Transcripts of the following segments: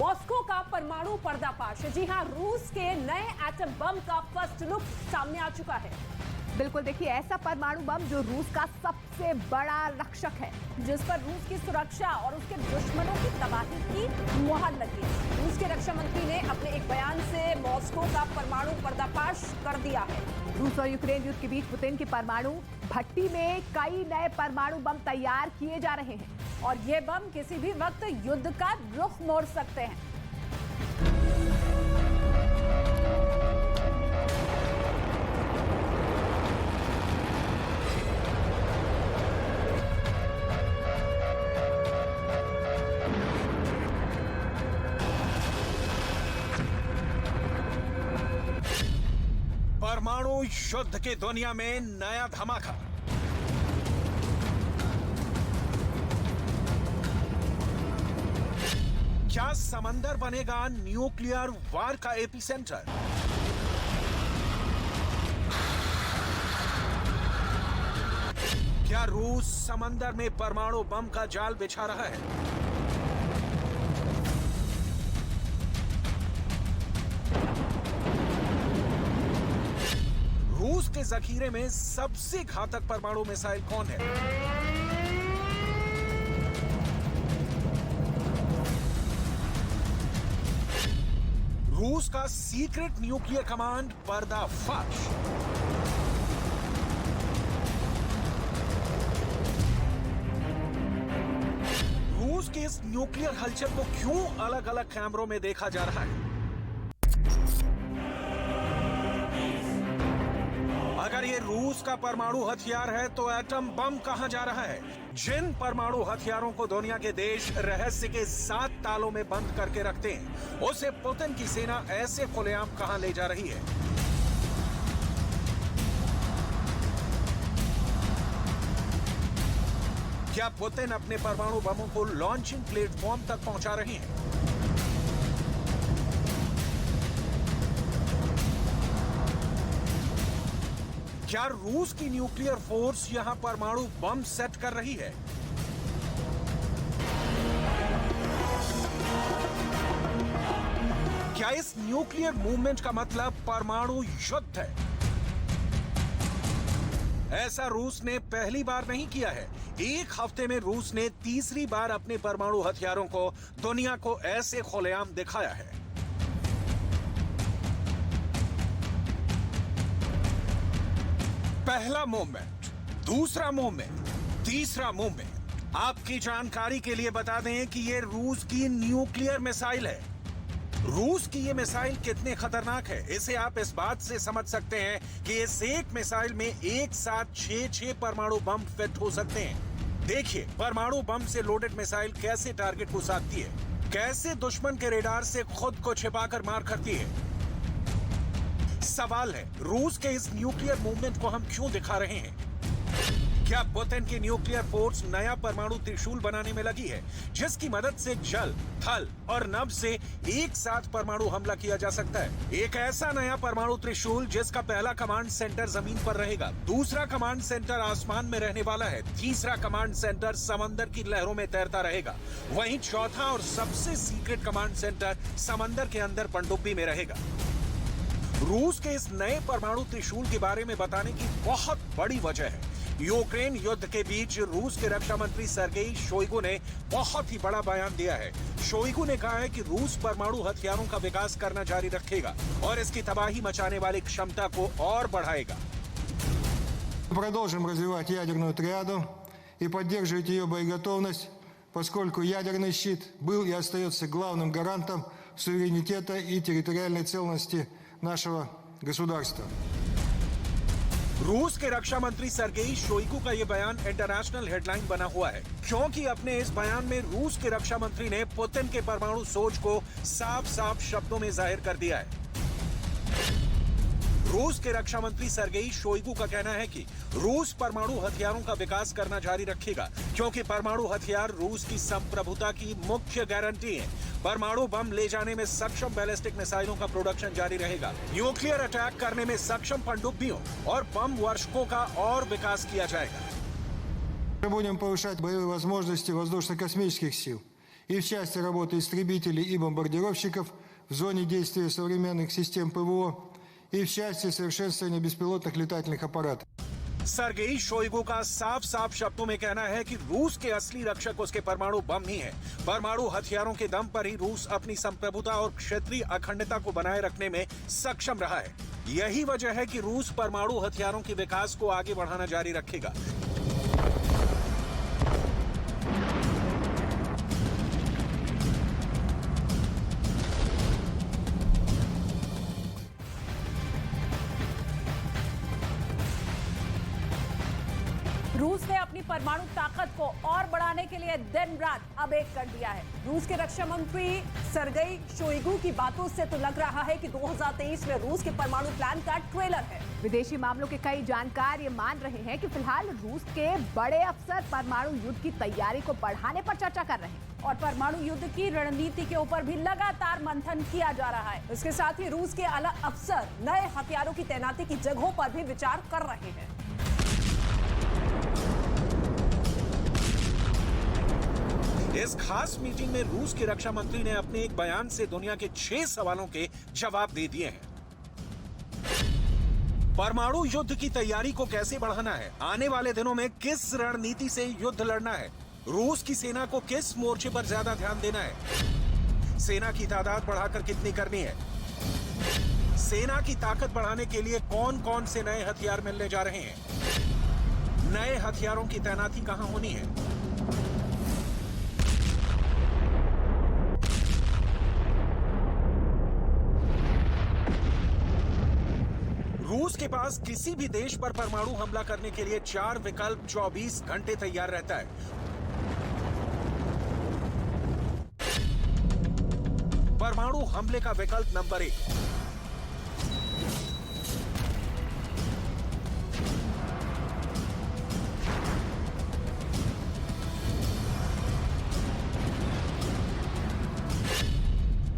Moscow का परमाणु पर्दाफाश। जी हां, रूस के नए एटम बम का फर्स्ट लुक सामने आ चुका है। बिल्कुल, देखिए ऐसा परमाणु बम जो रूस का सबसे बड़ा रक्षक है, जिस पर रूस की सुरक्षा और उसके दुश्मनों की तबाही की मुहर लगी है। रूस के रक्षा मंत्री ने अपने एक बयान से मॉस्को का परमाणु पर्दाफाश कर दिया है। रूस और यूक्रेन युद्ध के बीच पुतिन की परमाणु भट्टी में कई नए परमाणु बम तैयार किए जा रहे हैं और ये बम किसी भी वक्त युद्ध का रुख मोड़ सकते हैं। परमाणु युद्ध की दुनिया में नया धमाका। क्या समंदर बनेगा न्यूक्लियर वार का एपिसेंटर? क्या रूस समंदर में परमाणु बम का जाल बिछा रहा है? रूस के जखीरे में सबसे घातक परमाणु मिसाइल कौन है? रूस का सीक्रेट न्यूक्लियर कमांड पर्दाफाश। रूस के इस न्यूक्लियर हलचल को क्यों अलग अलग कैमरों में देखा जा रहा है? अगर ये रूस का परमाणु हथियार है तो एटम बम कहां जा रहा है? जिन परमाणु हथियारों को दुनिया के देश रहस्य के 7 तालों में बंद करके रखते हैं, उसे पुतिन की सेना ऐसे खुलेआम कहां ले जा रही है? क्या पुतिन अपने परमाणु बमों को लॉन्चिंग प्लेटफॉर्म तक पहुंचा रहे हैं? क्या रूस की न्यूक्लियर फोर्स यहां परमाणु बम सेट कर रही है? क्या इस न्यूक्लियर मूवमेंट का मतलब परमाणु युद्ध है? ऐसा रूस ने पहली बार नहीं किया है। एक हफ्ते में रूस ने तीसरी बार अपने परमाणु हथियारों को दुनिया को ऐसे खुलेआम दिखाया है। पहला मूवमेंट, दूसरा मूवमेंट, तीसरा मूवमेंट। आपकी जानकारी के लिए बता दें कि यह रूस की न्यूक्लियर मिसाइल है। रूस की यह मिसाइल कितने खतरनाक है, इसे आप इस बात से समझ सकते हैं कि इस एक मिसाइल में एक साथ 6 परमाणु बम फिट हो सकते हैं। देखिए परमाणु बम से लोडेड मिसाइल कैसे टारगेट को साधती है, कैसे दुश्मन के रेडार से खुद को छिपाकर मार करती है। सवाल है, रूस के इस न्यूक्लियर मूवमेंट को हम क्यों दिखा रहे हैं? क्या पुतिन की न्यूक्लियर फोर्स नया परमाणु त्रिशूल बनाने में लगी है, जिसकी मदद से जल, थल और नभ से एक साथ परमाणु हमला किया जा सकता है? एक ऐसा नया परमाणु त्रिशूल जिसका पहला कमांड सेंटर जमीन पर रहेगा, दूसरा कमांड सेंटर आसमान में रहने वाला है, तीसरा कमांड सेंटर समंदर की लहरों में तैरता रहेगा, वहीं चौथा और सबसे सीक्रेट कमांड सेंटर समंदर के अंदर पनडुब्बी में रहेगा। रूस के इस नए परमाणु त्रिशूल के बारे में बताने की बहुत बड़ी वजह है। यूक्रेन युद्ध के बीच रूस के रक्षा मंत्री सर्गेई शोइगु ने बहुत ही बड़ा बयान दिया है। शोइगु ने कहा है कि रूस परमाणु हथियारों का विकास करना जारी रखेगा और इसकी तबाही मचाने वाली क्षमता को और बढ़ाएगा। Продолжим развивать ядерную триаду и поддерживать ее боеготовность, поскольку ядерный щит был и остается главным гарантом суверенитета и территориальной целостности нашего государства. रूस के रक्षा मंत्री सर्गेई शोइगु का यह बयान इंटरनेशनल हेडलाइन बना हुआ है, क्योंकि अपने इस बयान में रूस के रक्षा मंत्री ने पुतिन के परमाणु सोच को साफ-साफ शब्दों में जाहिर कर दिया है। रूस के रक्षा मंत्री सर्गेई शोइगु का कहना है कि रूस परमाणु हथियारों का विकास करना जारी रखेगा, क्योंकि परमाणु हथियार रूस की संप्रभुता की मुख्य गारंटी है। परमाणु बम ले जाने में सक्षम बैलिस्टिक मिसाइलों का प्रोडक्शन जारी रहेगा। न्यूक्लियर अटैक करने में सक्षम पनडुब्बियों और बम वर्षकों का और विकास किया जाएगा। Мы будем повышать боевые возможности воздушно-космических сил и в части работы истребителей и бомбардировщиков в зоне действия современных систем ПВО, и в части совершенствования беспилотных летательных аппаратов. सरगेई शोइगु का साफ साफ शब्दों में कहना है कि रूस के असली रक्षक उसके परमाणु बम ही है। परमाणु हथियारों के दम पर ही रूस अपनी संप्रभुता और क्षेत्रीय अखंडता को बनाए रखने में सक्षम रहा है। यही वजह है कि रूस परमाणु हथियारों के विकास को आगे बढ़ाना जारी रखेगा। रूस ने अपनी परमाणु ताकत को और बढ़ाने के लिए दिन रात अब एक कर दिया है। रूस के रक्षा मंत्री सरगेई शोइगु की बातों से तो लग रहा है कि 2023 में रूस के परमाणु प्लान का ट्रेलर है। विदेशी मामलों के कई जानकार ये मान रहे हैं कि फिलहाल रूस के बड़े अफसर परमाणु युद्ध की तैयारी को बढ़ाने पर चर्चा कर रहे हैं और परमाणु युद्ध की रणनीति के ऊपर भी लगातार मंथन किया जा रहा है। इसके साथ ही रूस के आला अफसर नए हथियारों की तैनाती की जगहों पर भी विचार कर रहे हैं। इस खास मीटिंग में रूस के रक्षा मंत्री ने अपने एक बयान से दुनिया के 6 सवालों के जवाब दे दिए हैं। परमाणु युद्ध की तैयारी को कैसे बढ़ाना है, आने वाले दिनों में किस रणनीति से युद्ध लड़ना है, रूस की सेना को किस मोर्चे पर ज्यादा ध्यान देना है, सेना की तादाद बढ़ाकर कितनी करनी है, सेना की ताकत बढ़ाने के लिए कौन कौन से नए हथियार मिलने जा रहे हैं, नए हथियारों की तैनाती कहां होनी है। रूस के पास किसी भी देश पर परमाणु हमला करने के लिए 4 विकल्प 24 घंटे तैयार रहता है। परमाणु हमले का विकल्प नंबर 1,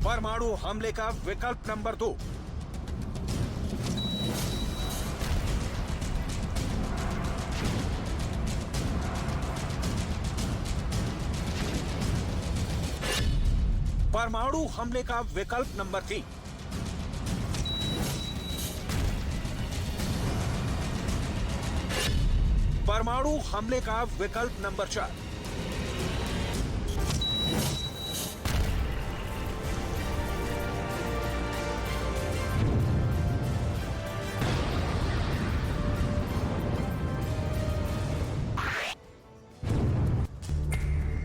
परमाणु हमले का विकल्प नंबर 2, परमाणु हमले का विकल्प नंबर 3, परमाणु हमले का विकल्प नंबर 4,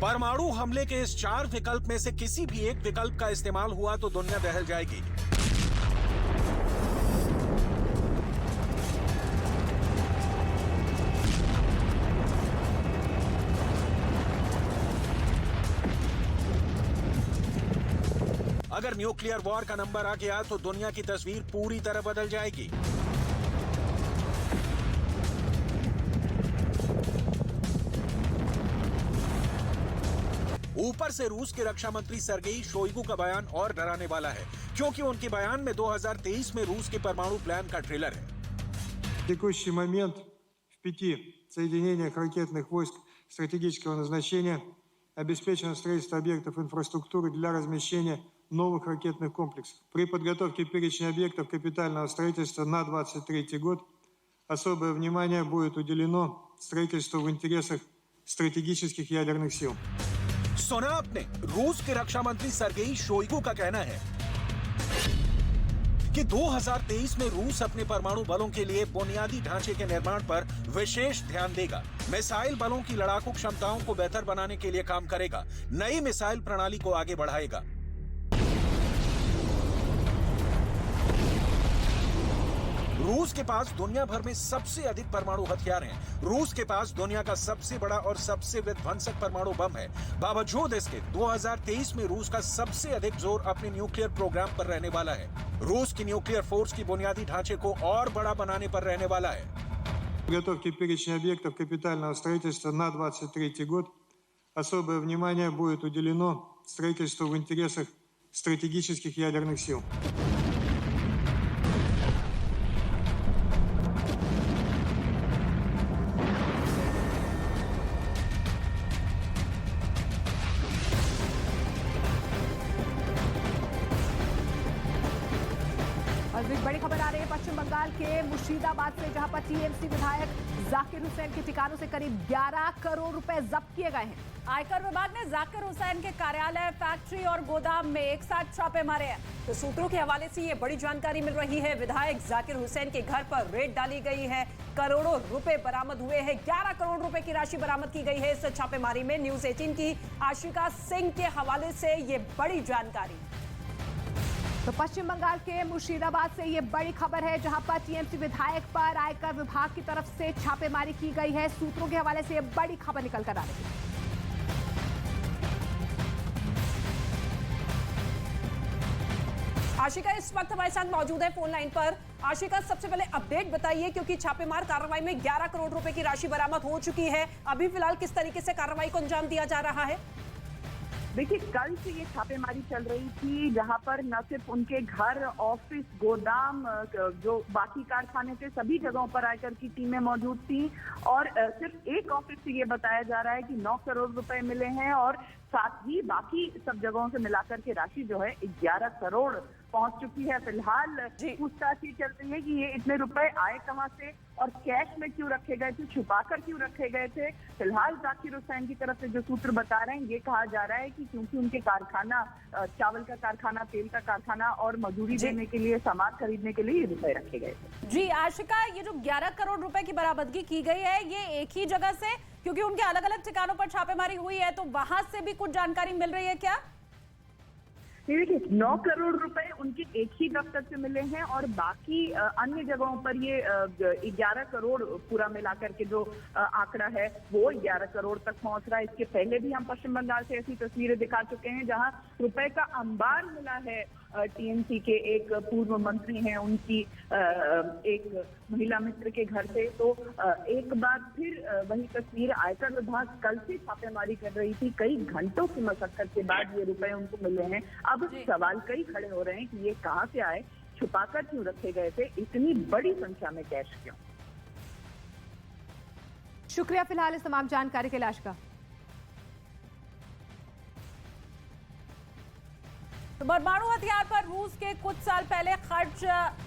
परमाणु हमले के इस 4 विकल्प में से किसी भी एक विकल्प का इस्तेमाल हुआ तो दुनिया दहल जाएगी। अगर न्यूक्लियर वॉर का नंबर आ गया तो दुनिया की तस्वीर पूरी तरह बदल जाएगी। ऊपर से रूस के रक्षा मंत्री सरगेई शोइगु का बयान और डराने वाला है, क्योंकि उनके बयान में 2023 में रूस के परमाणु प्लान का ट्रेलर है। В текущий момент в 5 соединениях ракетных войск стратегического назначения обеспечено строительство объектов инфраструктуры для размещения новых ракетных комплексов. При подготовке перечня объектов капитального строительства на 2023 год особое внимание будет уделено строительству в интересах стратегических ядерных сил. सुना आपने, रूस के रक्षा मंत्री सरगेई शोइगु का कहना है कि 2023 में रूस अपने परमाणु बलों के लिए बुनियादी ढांचे के निर्माण पर विशेष ध्यान देगा, मिसाइल बलों की लड़ाकू क्षमताओं को बेहतर बनाने के लिए काम करेगा, नई मिसाइल प्रणाली को आगे बढ़ाएगा। रूस के पास दुनिया भर में सबसे अधिक परमाणु हथियार हैं। रूस के पास दुनिया का सबसे बड़ा और सबसे विध्वंसक परमाणु बम है। बावजूद इसके 2023 में रूस का सबसे अधिक जोर अपने न्यूक्लियर प्रोग्राम पर रहने वाला है। रूस की न्यूक्लियर फोर्स की बुनियादी ढांचे को और बड़ा बनाने पर रहने वाला है। Подготовки перечня объектов капитального строительства на 2023 год особое внимание будет уделено строительству в интересах стратегических ядерных сил. बड़ी खबर आ रही है पश्चिम बंगाल के मुर्शिदाबाद से, जहां पर टीएमसी विधायक जाकिर हुसैन के ठिकानों से करीब 11 करोड़ रुपए जब्त किए गए हैं। आयकर विभाग ने जाकिर हुसैन के कार्यालय, फैक्ट्री और गोदाम में एक साथ छापे मारे हैं। तो सूत्रों के हवाले से ये बड़ी जानकारी मिल रही है। विधायक जाकिर हुसैन के घर पर रेड डाली गई है, करोड़ों रुपए बरामद हुए हैं। 11 करोड़ रुपए की राशि बरामद की गई है इस छापेमारी में। न्यूज 18 की आशिका सिंह के हवाले से ये बड़ी जानकारी। तो पश्चिम बंगाल के मुर्शिदाबाद से ये बड़ी खबर है, जहां पर टीएमसी विधायक पर आयकर विभाग की तरफ से छापेमारी की गई है। सूत्रों के हवाले से ये बड़ी खबर निकल कर आ रही है। आशिका इस वक्त हमारे साथ मौजूद है फोन लाइन पर। आशिका, सबसे पहले अपडेट बताइए, क्योंकि छापेमार कार्रवाई में 11 करोड़ रुपए की राशि बरामद हो चुकी है। अभी फिलहाल किस तरीके से कार्रवाई को अंजाम दिया जा रहा है? देखिए, कल से ये छापेमारी चल रही थी, जहां पर न सिर्फ उनके घर, ऑफिस, गोदाम, जो बाकी कारखाने थे, सभी जगहों पर आयकर की टीमें मौजूद थी। और सिर्फ एक ऑफिस से ये बताया जा रहा है कि 9 करोड़ रुपए मिले हैं, और साथ ही बाकी सब जगहों से मिलाकर के राशि जो है 11 करोड़ पहुंच चुकी है। फिलहाल पूछताछ ये चल रही है कि ये इतने रुपए आए कहां से और कैश में क्यों रखे गए थे, छुपाकर क्यों रखे गए थे। फिलहाल जाकिर हुसैन की तरफ से जो सूत्र बता रहे हैं, ये कहा जा रहा है कि क्योंकि उनके कारखाना, चावल का कारखाना, तेल का कारखाना और मजदूरी देने के लिए, सामान खरीदने के लिए ये रुपए रखे गए थे। जी आशिका, ये जो 11 करोड़ रुपए की बरामदगी की गई है, ये एक ही जगह से, क्योंकि उनके अलग अलग ठिकानों पर छापेमारी हुई है, तो वहां से भी कुछ जानकारी मिल रही है क्या? देखिए, 9 करोड़ रुपए उनके एक ही दफ्तर से मिले हैं, और बाकी अन्य जगहों पर ये 11 करोड़ पूरा मिलाकर के जो आंकड़ा है वो 11 करोड़ तक पहुंच रहा है। इसके पहले भी हम पश्चिम बंगाल से ऐसी तस्वीरें दिखा चुके हैं, जहां रुपए का अंबार मिला है। टीएमसी के एक पूर्व मंत्री हैं, उनकी एक महिला मित्र के घर से। तो एक बार फिर वही तस्वीर, आयकर विभाग कल से छापेमारी कर रही थी, कई घंटों की मशक्कत के बाद ये रुपए उनको मिले हैं। अब सवाल कई खड़े हो रहे हैं कि ये कहां से आए, छुपाकर क्यों रखे गए थे, इतनी बड़ी संख्या में कैश क्यों। शुक्रिया फिलहाल इस तमाम जानकारी के लिए आशिका। तो परमाणु हथियार पर रूस के कुछ साल पहले खर्च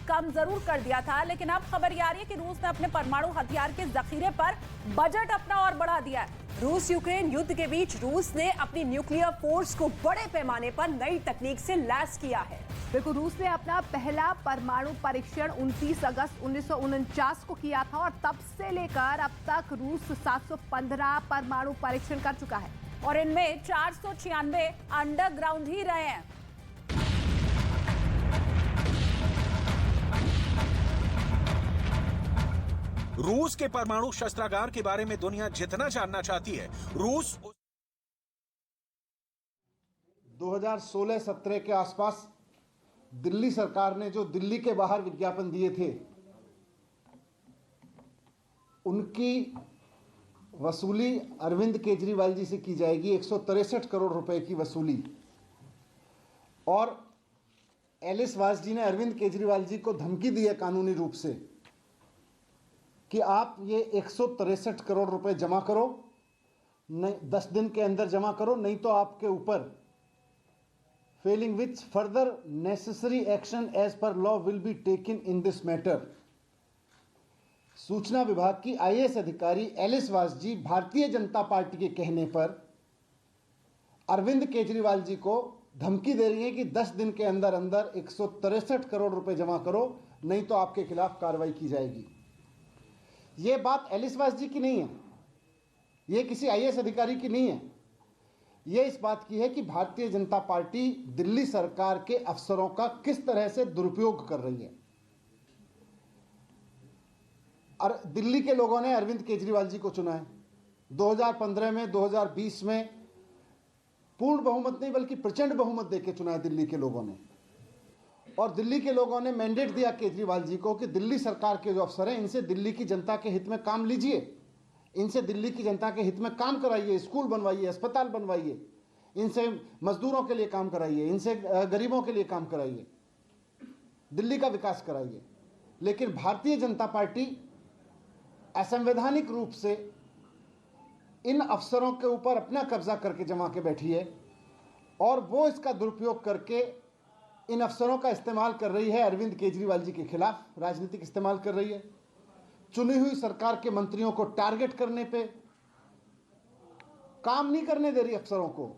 कम जरूर कर दिया था, लेकिन अब खबर ये आ रही है कि रूस ने अपने परमाणु हथियार के जखीरे पर बजट अपना और बढ़ा दिया है। रूस यूक्रेन युद्ध के बीच रूस ने अपनी न्यूक्लियर फोर्स को बड़े पैमाने पर नई तकनीक से लैस किया है। देखो, रूस ने अपना पहला परमाणु परीक्षण 29 अगस्त 1949 को किया था, और तब से लेकर अब तक रूस 715 परमाणु परीक्षण कर चुका है, और इनमें 496 अंडरग्राउंड ही रहे हैं। रूस के परमाणु शस्त्रागार के बारे में दुनिया जितना जानना चाहती है, रूस 2016-17 के आसपास दिल्ली सरकार ने जो दिल्ली के बाहर विज्ञापन दिए थे, उनकी वसूली अरविंद केजरीवाल जी से की जाएगी। 163 करोड़ रुपए की वसूली। और एलिस वास जी ने अरविंद केजरीवाल जी को धमकी दी है कानूनी रूप से कि आप ये 163 करोड़ रुपए जमा करो, नहीं 10 दिन के अंदर जमा करो, नहीं तो आपके ऊपर failing which further necessary action as per law will be taken in this matter. सूचना विभाग की आईएएस अधिकारी एलिस वास जी भारतीय जनता पार्टी के कहने पर अरविंद केजरीवाल जी को धमकी दे रही है कि 10 दिन के अंदर अंदर 163 करोड़ रुपए जमा करो, नहीं तो आपके खिलाफ कार्रवाई की जाएगी। यह बात एलिस वास जी की नहीं है, यह किसी आईएएस अधिकारी की नहीं है, यह इस बात की है कि भारतीय जनता पार्टी दिल्ली सरकार के अफसरों का किस तरह से दुरुपयोग कर रही है। और दिल्ली के लोगों ने अरविंद केजरीवाल जी को चुना है 2015 में, 2020 में पूर्ण बहुमत नहीं बल्कि प्रचंड बहुमत देकर चुना है दिल्ली के लोगों ने। और दिल्ली के लोगों ने मैंडेट दिया केजरीवाल जी को कि दिल्ली सरकार के जो अफसर हैं, इनसे दिल्ली की जनता के हित में काम लीजिए, इनसे दिल्ली की जनता के हित में काम कराइए, स्कूल बनवाइए, अस्पताल बनवाइए, इनसे मजदूरों के लिए काम कराइए, इनसे गरीबों के लिए काम कराइए, दिल्ली का विकास कराइए। लेकिन भारतीय जनता पार्टी असंवैधानिक रूप से इन अफसरों के ऊपर अपना कब्जा करके जमा के बैठी है, और वो इसका दुरुपयोग करके इन अफसरों का इस्तेमाल कर रही है अरविंद केजरीवाल जी के खिलाफ, राजनीतिक इस्तेमाल कर रही है। चुनी हुई सरकार के मंत्रियों को टारगेट करने पे, काम नहीं करने दे रही अफसरों को।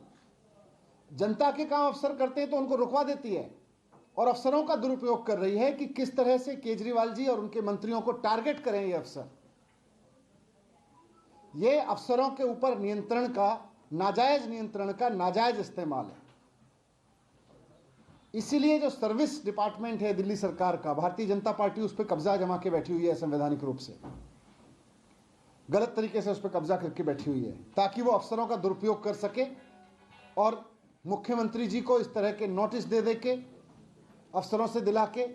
जनता के काम अफसर करते हैं तो उनको रुकवा देती है, और अफसरों का दुरुपयोग कर रही है कि किस तरह से केजरीवाल जी और उनके मंत्रियों को टारगेट करें ये अफसर। ये अफसरों के ऊपर नियंत्रण का, नाजायज नियंत्रण का नाजायज इस्तेमाल है। इसीलिए जो सर्विस डिपार्टमेंट है दिल्ली सरकार का, भारतीय जनता पार्टी उस पर कब्जा जमा के बैठी हुई है, संवैधानिक रूप से गलत तरीके से उस पर कब्जा करके बैठी हुई है, ताकि वो अफसरों का दुरुपयोग कर सके और मुख्यमंत्री जी को इस तरह के नोटिस दे के अफसरों से दिला के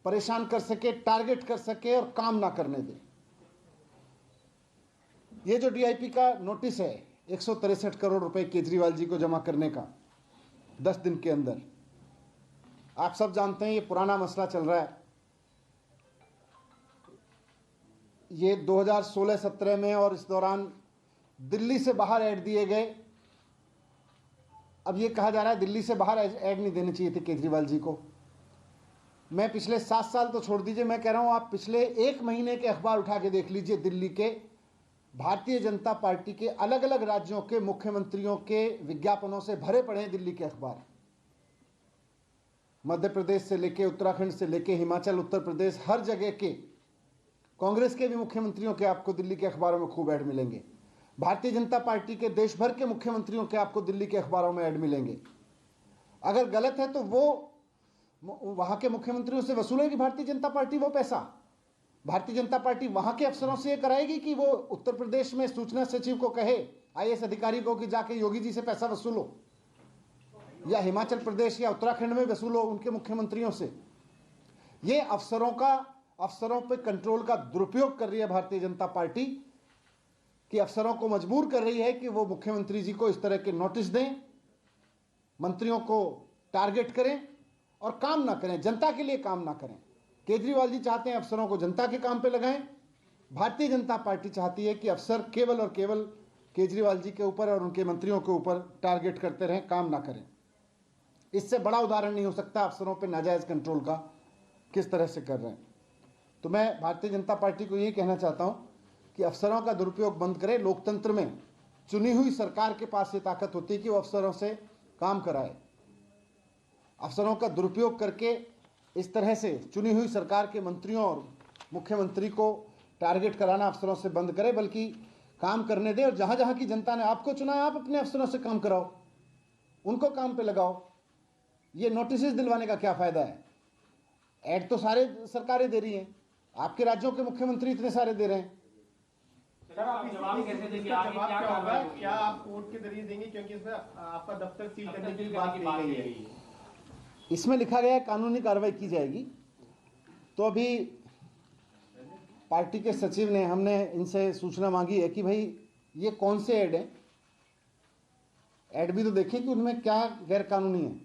परेशान कर सके, टारगेट कर सके और काम ना करने दे। ये जो डीआईपी का नोटिस है 163 करोड़ रुपए केजरीवाल जी को जमा करने का 10 दिन के अंदर, आप सब जानते हैं ये पुराना मसला चल रहा है। ये 2016-17 में और इस दौरान दिल्ली से बाहर ऐड दिए गए। अब ये कहा जा रहा है दिल्ली से बाहर ऐड नहीं देने चाहिए थे केजरीवाल जी को। मैं पिछले 7 साल तो छोड़ दीजिए, मैं कह रहा हूं आप पिछले 1 महीने के अखबार उठा के देख लीजिए। दिल्ली के भारतीय जनता पार्टी के अलग अलग राज्यों के मुख्यमंत्रियों के विज्ञापनों से भरे पड़े हैं दिल्ली के अखबार। मध्य प्रदेश से लेके, उत्तराखंड से लेके, हिमाचल, उत्तर प्रदेश, हर जगह के कांग्रेस के भी मुख्यमंत्रियों के आपको दिल्ली के अखबारों में खूब ऐड मिलेंगे। भारतीय जनता पार्टी के देश भर के मुख्यमंत्रियों के आपको दिल्ली के अखबारों में ऐड मिलेंगे। अगर गलत है तो वो वहां के मुख्यमंत्रियों से वसूलेगी भारतीय जनता पार्टी वो पैसा। भारतीय जनता पार्टी वहां के अफसरों से ये कराएगी कि वो उत्तर प्रदेश में सूचना सचिव को कहे, आईएएस अधिकारी को, कि जाके योगी जी से पैसा वसूलो, या हिमाचल प्रदेश या उत्तराखंड में वसूलो उनके मुख्यमंत्रियों से। ये अफसरों पे कंट्रोल का दुरुपयोग कर रही है भारतीय जनता पार्टी, कि अफसरों को मजबूर कर रही है कि वो मुख्यमंत्री जी को इस तरह के नोटिस दें, मंत्रियों को टारगेट करें और काम ना करें, जनता के लिए काम ना करें। केजरीवाल जी चाहते हैं अफसरों को जनता के काम पे लगाएं। भारतीय जनता पार्टी चाहती है कि अफसर केवल और केवल केजरीवाल जी के ऊपर और उनके मंत्रियों के ऊपर टारगेट करते रहें, काम ना करें। इससे बड़ा उदाहरण नहीं हो सकता अफसरों पे नाजायज कंट्रोल का किस तरह से कर रहे हैं। तो मैं भारतीय जनता पार्टी को यही कहना चाहता हूं कि अफसरों का दुरुपयोग बंद करें। लोकतंत्र में चुनी हुई सरकार के पास ये ताकत होती है कि वो अफसरों से काम कराए। अफसरों का दुरुपयोग करके इस तरह से चुनी हुई सरकार के मंत्रियों और मुख्यमंत्री को टारगेट कराना अफसरों से बंद करे, बल्कि काम करने दे। और जहां जहां की जनता ने आपको चुना है, आप अपने अफसरों से काम कराओ, उनको काम पे लगाओ। ये नोटिस दिलवाने का क्या फायदा है? ऐड तो सारे सरकारें दे रही हैं, आपके राज्यों के मुख्यमंत्री इतने सारे दे रहे हैं। सर, आप जवाब कैसे देंगे? जवाब क्या होगा? क्या आप कोर्ट के जरिए देंगे? क्योंकि इसमें आपका दफ्तर सील करने की बात की गई है। इसमें लिखा गया है कानूनी कार्रवाई की जाएगी। तो अभी पार्टी के सचिव ने, हमने इनसे सूचना मांगी है कि भाई ये कौन से ऐड हैं, ऐड भी तो देखें कि उनमें क्या गैर कानूनी है,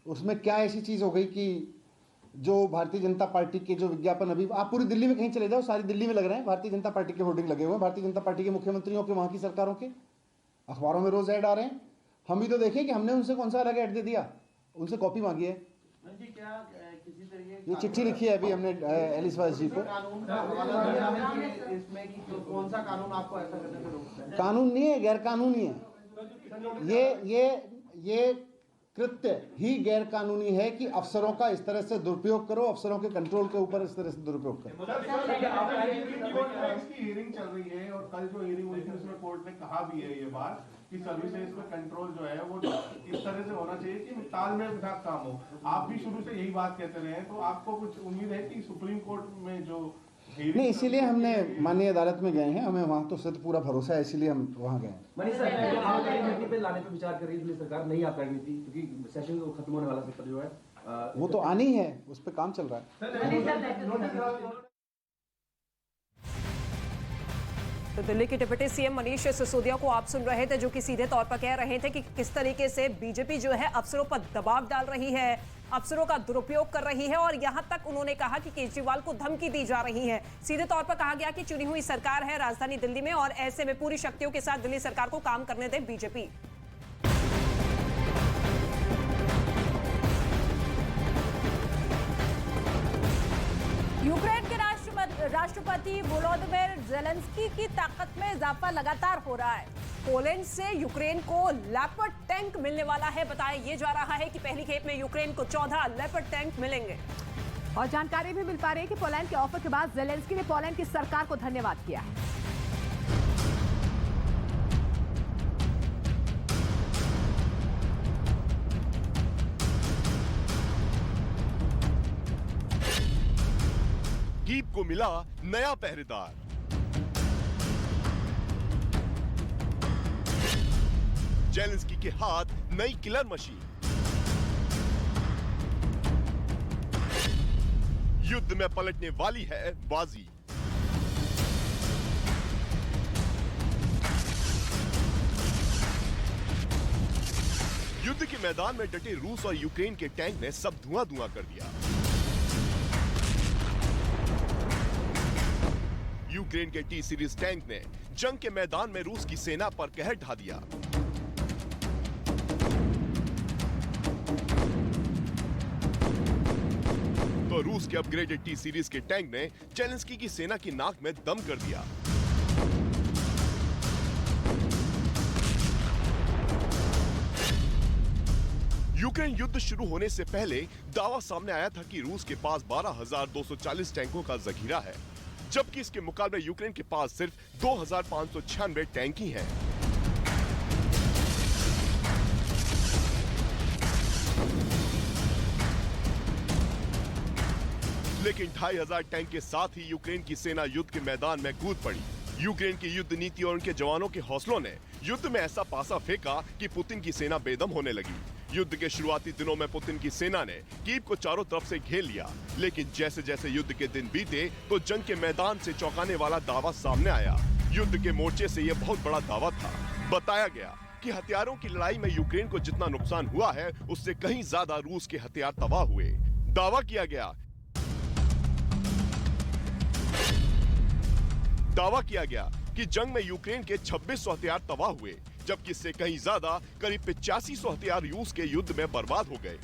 उसमें क्या ऐसी चीज हो गई कि जो भारतीय जनता पार्टी के जो विज्ञापन, अभी आप पूरी दिल्ली में कहीं चले जाओ, सारी दिल्ली में लग रहे हैं, भारतीय जनता पार्टी के होर्डिंग लगे हुए हैं, भारतीय जनता पार्टी के मुख्यमंत्रियों के, वहां की सरकारों के अखबारों में रोज ऐड आ रहे हैं। हम भी तो देखें कि हमने उनसे कौन सा अलग ऐड दे दिया, उनसे कॉपी मांगी है। ये चिट्ठी लिखी है अभी हमने एलिस वाइस जी को। कौन सा कानून आपको ऐसा करने से रोकता है? कानून नहीं है, गैर कानूनी है। ये कृत्य ही गैर कानूनी है कि अफसरों का इस तरह से दुरुपयोग करो, अफसरों के कंट्रोल के ऊपर इस तरह से दुरुपयोग करो। इसकी हियरिंग चल रही है और कल जो हियरिंग हुई थी उसमें कोर्ट ने कहा भी है ये बात कि सर्विसेज में कंट्रोल जो है वो इस तरह से होना चाहिए कि तालमेल के साथ काम हो। आप भी शुरू से यही बात कहते रहे हैं, तो आपको कुछ उम्मीद है कि सुप्रीम कोर्ट में जो नहीं, इसीलिए हमने माननीय अदालत में गए हैं, हमें वहाँ तो सिर्फ पूरा भरोसा है, इसीलिए हम वहाँ गए हैं। मनीष सर, आप रणनीति पे लाने पे विचार कर रही है सरकार, नहीं आप रणनीति, क्योंकि सेशन खत्म होने वाला सत्र जो है वो तो आनी है, उस पर काम चल रहा है। तो दिल्ली के डिप्टी सीएम मनीष सिसोदिया को आप सुन रहे थे, जो कि सीधे तौर पर कह रहे थे कि किस तरीके से बीजेपी जो है अफसरों पर दबाव डाल रही है, अफसरों का दुरुपयोग कर रही है, और यहां तक उन्होंने कहा कि केजरीवाल को धमकी दी जा रही है। सीधे तौर पर कहा गया कि चुनी हुई सरकार है राजधानी दिल्ली में, और ऐसे में पूरी शक्तियों के साथ दिल्ली सरकार को काम करने दे बीजेपी। यूक्रेन के राष्ट्रपति वोलोदिमीर ज़ेलेंस्की की ताकत में इजाफा लगातार हो रहा है। पोलैंड से यूक्रेन को लेपर्ड टैंक मिलने वाला है। बताया ये जा रहा है कि पहली खेप में यूक्रेन को 14 लेपर्ड टैंक मिलेंगे। और जानकारी भी मिल पा रही है कि पोलैंड के ऑफर के बाद ज़ेलेंस्की ने पोलैंड की सरकार को धन्यवाद किया है। कीव को मिला नया पहरेदार। ज़ेलेंस्की के हाथ नई किलर मशीन। युद्ध में पलटने वाली है बाजी। युद्ध के मैदान में डटे रूस और यूक्रेन के टैंक ने सब धुआं-धुआं कर दिया। यूक्रेन के टी सीरीज टैंक ने जंग के मैदान में रूस की सेना पर कहर ढा दिया। तो रूस के अपग्रेडेड टी सीरीज के टैंक ने ज़ेलेंस्की की सेना की नाक में दम कर दिया। यूक्रेन युद्ध शुरू होने से पहले दावा सामने आया था कि रूस के पास 12,240 टैंकों का जखीरा है, जबकि इसके मुकाबले यूक्रेन के पास सिर्फ 2,596 टैंक ही हैं। लेकिन 2,500 टैंक के साथ ही यूक्रेन की सेना युद्ध के मैदान में कूद पड़ी। यूक्रेन की युद्ध नीति और उनके जवानों के हौसलों ने युद्ध में ऐसा पासा फेंका कि पुतिन की सेना बेदम होने लगी। युद्ध के शुरुआती दिनों में पुतिन की सेना ने कीव को चारों तरफ से घेर लिया, लेकिन जैसे जैसे युद्ध के दिन बीते तो जंग के मैदान से चौंकाने वाला दावा सामने आया। युद्ध के मोर्चे से यह बहुत बड़ा दावा था। बताया गया कि हथियारों की लड़ाई में यूक्रेन को जितना नुकसान हुआ है, उससे कहीं ज्यादा रूस के हथियार तबाह हुए। दावा किया गया कि जंग में यूक्रेन के 2600 हथियार तबाह हुए, जबकि इससे कहीं ज्यादा करीब 8500 हथियार रूस के युद्ध में बर्बाद हो गए।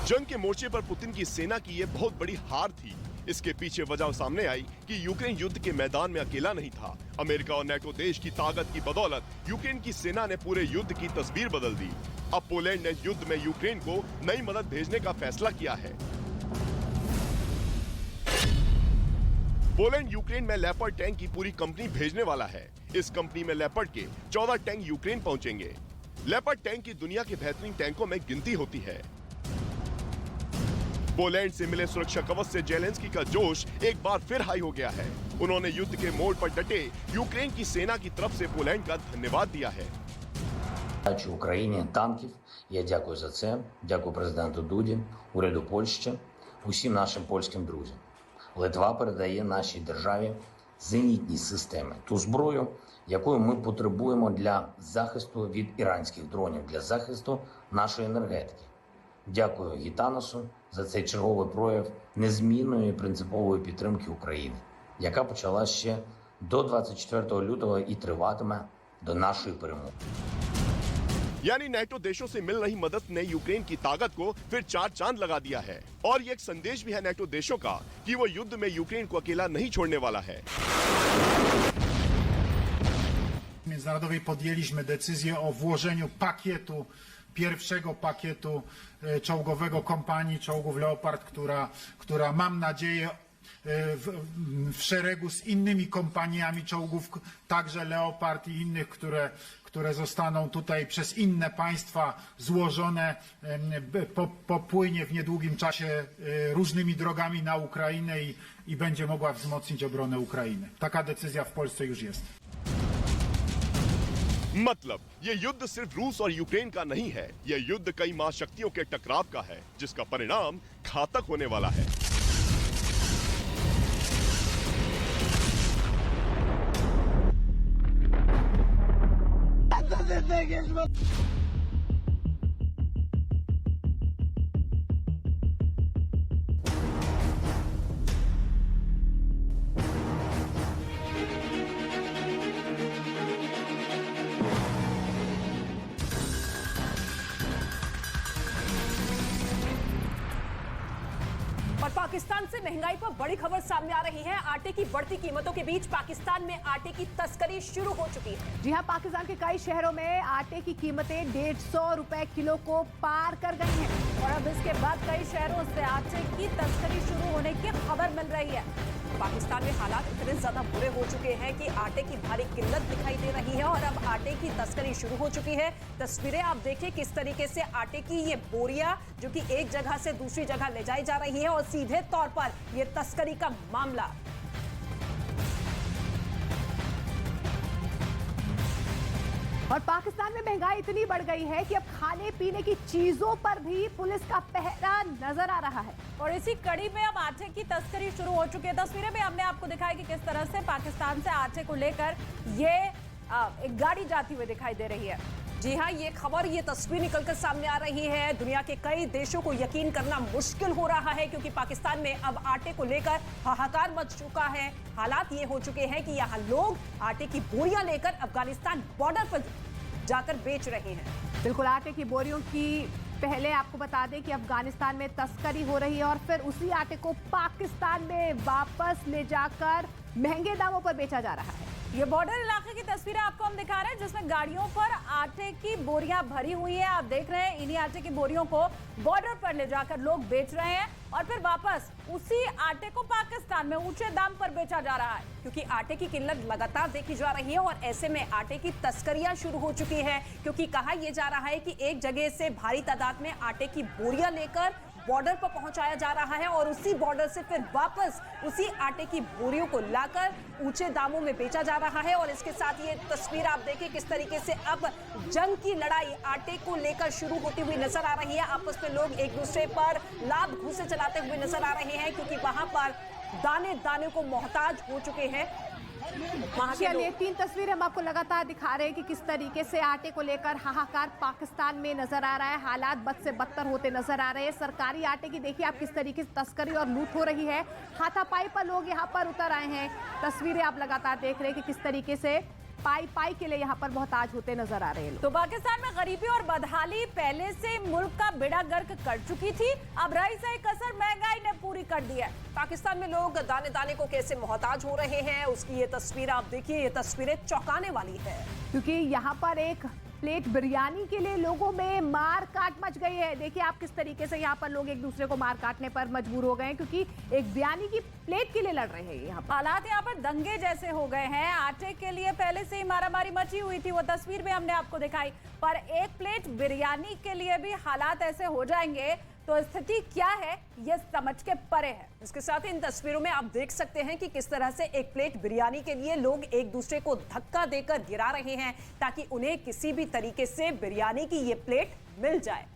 जंग के मोर्चे पर पुतिन की सेना की यह बहुत बड़ी हार थी। इसके पीछे वजह सामने आई कि यूक्रेन युद्ध के मैदान में अकेला नहीं था। अमेरिका और नेटो देश की ताकत की बदौलत यूक्रेन की सेना ने पूरे युद्ध की तस्वीर बदल दी। अब पोलैंड ने युद्ध में यूक्रेन को नई मदद भेजने का फैसला किया है। पोलैंड यूक्रेन में लेपर्ड टैंक की पूरी कंपनी भेजने वाला है। इस कंपनी में लेपर्ड के 14 टैंक यूक्रेन पहुंचेंगे। लेपर्ड टैंक की दुनिया के बेहतरीन टैंकों में गिनती होती है। पोलैंड से मिले सुरक्षा कवच से ज़ेलेंस्की का जोश एक बार फिर हाई हो गया है। उन्होंने युद्ध के मोड़ पर डटे यूक्रेन की सेना की तरफ से पोलैंड का धन्यवाद दिया है। Україні танків. Я дякую за це. Дякую президенту Дуді, уряду Польщі, усім нашим польським друзям. Литва передає нашій державі зенітні системи, ту зброю, якою ми потребуємо для захисту від іранських дронів, для захисту нашої енергетики. Дякую Гітаносу за цей черговий прояв незмінної і принципової підтримки України, яка почала ще до 24 лютого і триватиме до нашої перемоги. यानी नेटो देशों से मिल रही मदद ने यूक्रेन की ताकत को फिर 4 चांद लगा दिया है। और ये एक संदेश भी है नेटो देशों का कि वो युद्ध में यूक्रेन को अकेला नहीं छोड़ने वाला है। Międzynarodowej podjęliśmy decyzję o włożeniu pierwszego pakietu czołgowego kompanii czołgów Leopard, która mam nadzieję w szeregu z innymi kompaniami czołgów, także Leopard i innych, które zostaną tutaj przez inne państwa złożone, popłynie w niedługim czasie różnymi drogami na Ukrainę i będzie mogła wzmocnić obronę Ukrainy. Taka decyzja w Polsce już jest. मतलब ये युद्ध सिर्फ रूस और Ukraine का नहीं है, ये युद्ध कई महाशक्तियों के टकराव का है, जिसका परिणाम घातक होने वाला है। पाकिस्तान से महंगाई पर बड़ी खबर सामने आ रही है। आटे की बढ़ती कीमतों के बीच पाकिस्तान में आटे की तस्करी शुरू हो चुकी है। जी हां, पाकिस्तान के कई शहरों में आटे की कीमतें 150 रुपए किलो को पार कर गई हैं। और अब इसके बाद कई शहरों से आटे की तस्करी शुरू होने की खबर मिल रही है। पाकिस्तान में हालात इतने ज्यादा बुरे हो चुके हैं कि आटे की भारी किल्लत दिखाई दे रही है और अब आटे की तस्करी शुरू हो चुकी है। तस्वीरें आप देखिए किस तरीके से आटे की ये बोरियां जो कि एक जगह से दूसरी जगह ले जाई जा रही है और सीधे तौर पर ये तस्करी का मामला। और पाकिस्तान में महंगाई इतनी बढ़ गई है कि अब खाने पीने की चीजों पर भी पुलिस का पहरा नजर आ रहा है। और इसी कड़ी में अब आटे की तस्करी शुरू हो चुकी है। तस्वीरें में हमने आपको दिखाई कि किस तरह से पाकिस्तान से आटे को लेकर ये एक गाड़ी जाती हुई दिखाई दे रही है। जी हाँ, ये खबर, ये तस्वीर निकलकर सामने आ रही है। दुनिया के कई देशों को यकीन करना मुश्किल हो रहा है क्योंकि पाकिस्तान में अब आटे को लेकर हाहाकार मच चुका है। हालात ये हो चुके हैं कि यहाँ लोग आटे की बोरियां लेकर अफगानिस्तान बॉर्डर पर जाकर बेच रहे हैं। बिल्कुल, आटे की बोरियों की पहले आपको बता दें कि अफगानिस्तान में तस्करी हो रही है और फिर उसी आटे को पाकिस्तान में वापस ले जाकर महंगे दामों पर बेचा जा रहा है। ये बॉर्डर इलाके की तस्वीरें आपको हम दिखा रहे हैं जिसमें गाड़ियों पर आटे की बोरियां भरी हुई है। आप देख रहे हैं इन्हीं आटे की बोरियों को बॉर्डर पर ले जाकर लोग बेच रहे हैं और फिर वापस उसी आटे को पाकिस्तान में ऊंचे दाम पर बेचा जा रहा है क्योंकि आटे की किल्लत लगातार देखी जा रही है और ऐसे में आटे की तस्करियां शुरू हो चुकी है क्योंकि कहा यह जा रहा है कि एक जगह से भारी तादाद में आटे की बोरियां लेकर बॉर्डर पर पहुंचाया जा रहा है और उसी बॉर्डर से फिर वापस उसी आटे की बोरियों को लाकर ऊंचे दामों में बेचा जा रहा है। और इसके साथ ये तस्वीर आप देखिए किस तरीके से अब जंग की लड़ाई आटे को लेकर शुरू होती हुई नजर आ रही है। आपस में लोग एक दूसरे पर लात घूंसे चलाते हुए नजर आ रहे हैं क्योंकि वहां पर दाने दाने को मोहताज हो चुके हैं। चलिए, 3 तस्वीरें हम आपको लगातार दिखा रहे हैं कि किस तरीके से आटे को लेकर हाहाकार पाकिस्तान में नजर आ रहा है। हालात बद से बदतर होते नजर आ रहे हैं। सरकारी आटे की देखिए आप किस तरीके से तस्करी और लूट हो रही है। हाथापाई पर लोग यहाँ पर उतर आए हैं। तस्वीरें आप लगातार देख रहे हैं कि किस तरीके से पाई के लिए यहाँ पर मोहताज होते नजर आ रहे हैं। तो पाकिस्तान में गरीबी और बदहाली पहले से मुल्क का बेड़ा गर्क कर चुकी थी, अब रही सही कसर महंगाई ने पूरी कर दी है। पाकिस्तान में लोग दाने दाने को कैसे मोहताज हो रहे हैं उसकी ये तस्वीर आप देखिए। ये तस्वीरें चौंकाने वाली है क्योंकि यहाँ पर एक प्लेट बिरयानी के लिए लोगों में मार काट मच गई है। देखिए आप किस तरीके से यहाँ पर लोग एक दूसरे को मार काटने पर मजबूर हो गए हैं क्योंकि एक बिरयानी की प्लेट के लिए लड़ रहे हैं। यहाँ हालात यहाँ पर दंगे जैसे हो गए हैं। आटे के लिए पहले से ही मारामारी मची हुई थी, वो तस्वीर में हमने आपको दिखाई, पर एक प्लेट बिरयानी के लिए भी हालात ऐसे हो जाएंगे तो स्थिति क्या है ये समझ के परे है। इसके साथ ही इन तस्वीरों में आप देख सकते हैं कि किस तरह से एक प्लेट बिरयानी के लिए लोग एक दूसरे को धक्का देकर गिरा रहे हैं ताकि उन्हें किसी भी तरीके से बिरयानी की ये प्लेट मिल जाए।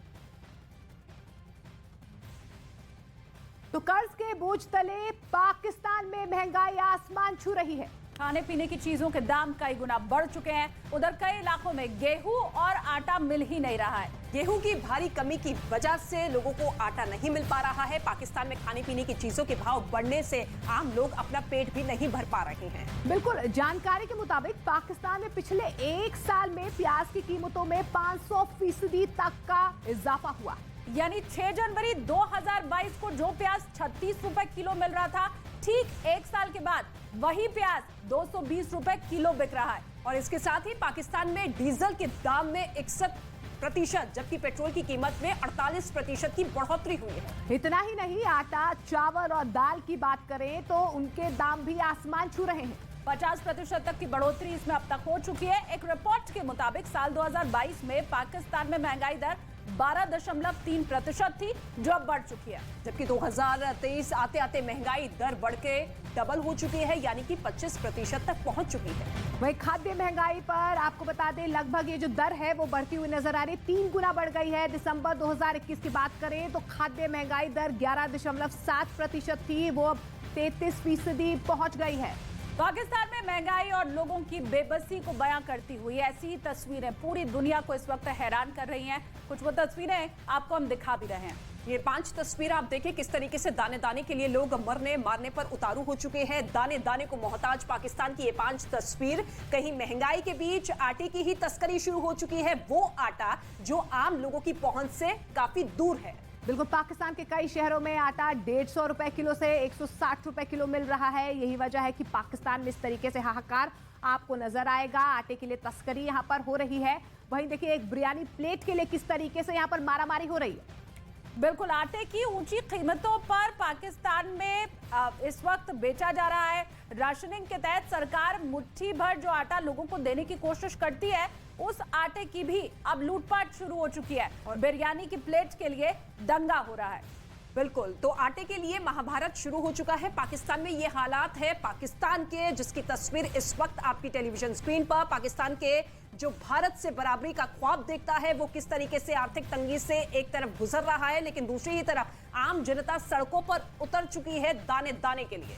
तो कर्ज के बोझ तले पाकिस्तान में महंगाई आसमान छू रही है। खाने पीने की चीजों के दाम कई गुना बढ़ चुके हैं। उधर कई इलाकों में गेहूं और आटा मिल ही नहीं रहा है। गेहूं की भारी कमी की वजह से लोगों को आटा नहीं मिल पा रहा है। पाकिस्तान में खाने पीने की चीजों के भाव बढ़ने से आम लोग अपना पेट भी नहीं भर पा रहे हैं। बिल्कुल, जानकारी के मुताबिक पाकिस्तान में पिछले 1 साल में प्याज की कीमतों में 500% तक का इजाफा हुआ। यानी 6 जनवरी 2022 को जो प्याज 36 रुपए किलो मिल रहा था, ठीक 1 साल के बाद वही प्याज 220 रुपए किलो बिक रहा है। और इसके साथ ही पाकिस्तान में डीजल के दाम में 61% जबकि पेट्रोल की कीमत में 48% की बढ़ोतरी हुई है। इतना ही नहीं, आटा, चावल और दाल की बात करें तो उनके दाम भी आसमान छू रहे हैं। 50% तक की बढ़ोतरी इसमें अब तक हो चुकी है। एक रिपोर्ट के मुताबिक साल 2022 में पाकिस्तान में महंगाई दर 12.3% थी जो अब बढ़ चुकी है, जबकि 2023 आते आते महंगाई दर बढ़ के डबल हो चुकी है यानी कि 25% तक पहुंच चुकी है। वही खाद्य महंगाई पर आपको बता दें लगभग ये जो दर है वो बढ़ती हुई नजर आ रही है, 3 गुना बढ़ गई है। दिसंबर 2021 की बात करें तो खाद्य महंगाई दर 11.7% थी, वो अब 33% पहुंच गई है। पाकिस्तान में महंगाई और लोगों की बेबसी को बयां करती हुई ऐसी ही तस्वीरें पूरी दुनिया को इस वक्त हैरान कर रही हैं। कुछ वो तस्वीरें आपको हम दिखा भी रहे हैं। ये 5 तस्वीर आप देखिए किस तरीके से दाने दाने के लिए लोग मरने मारने पर उतारू हो चुके हैं। दाने दाने को मोहताज पाकिस्तान की ये 5 तस्वीर। कहीं महंगाई के बीच आटे की ही तस्करी शुरू हो चुकी है, वो आटा जो आम लोगों की पहुंच से काफी दूर है। बिल्कुल, पाकिस्तान के कई शहरों में आटा 150 रुपए किलो से 160 रुपए किलो मिल रहा है। यही वजह है कि पाकिस्तान में इस तरीके से हाहाकार आपको नजर आएगा। आटे के लिए तस्करी यहाँ पर हो रही है। वहीं देखिए, एक बिरयानी प्लेट के लिए किस तरीके से यहाँ पर मारामारी हो रही है। बिल्कुल, आटे की ऊंची कीमतों पर पाकिस्तान में इस वक्त बेचा जा रहा है। राशनिंग के तहत सरकार मुट्ठी भर जो आटा लोगों को देने की कोशिश करती है, उस आटे की भी अब लूटपाट शुरू हो चुकी है और बिरयानी की प्लेट के लिए दंगा हो रहा है। बिल्कुल, तो आटे के लिए महाभारत शुरू हो चुका है। पाकिस्तान में ये हालात है पाकिस्तान के, जिसकी तस्वीर इस वक्त आपकी टेलीविजन स्क्रीन पर। पाकिस्तान के जो भारत से बराबरी का ख्वाब देखता है, वो किस तरीके से आर्थिक तंगी से एक तरफ गुजर रहा है, लेकिन दूसरी ही तरफ आम जनता सड़कों पर उतर चुकी है दाने दाने के लिए।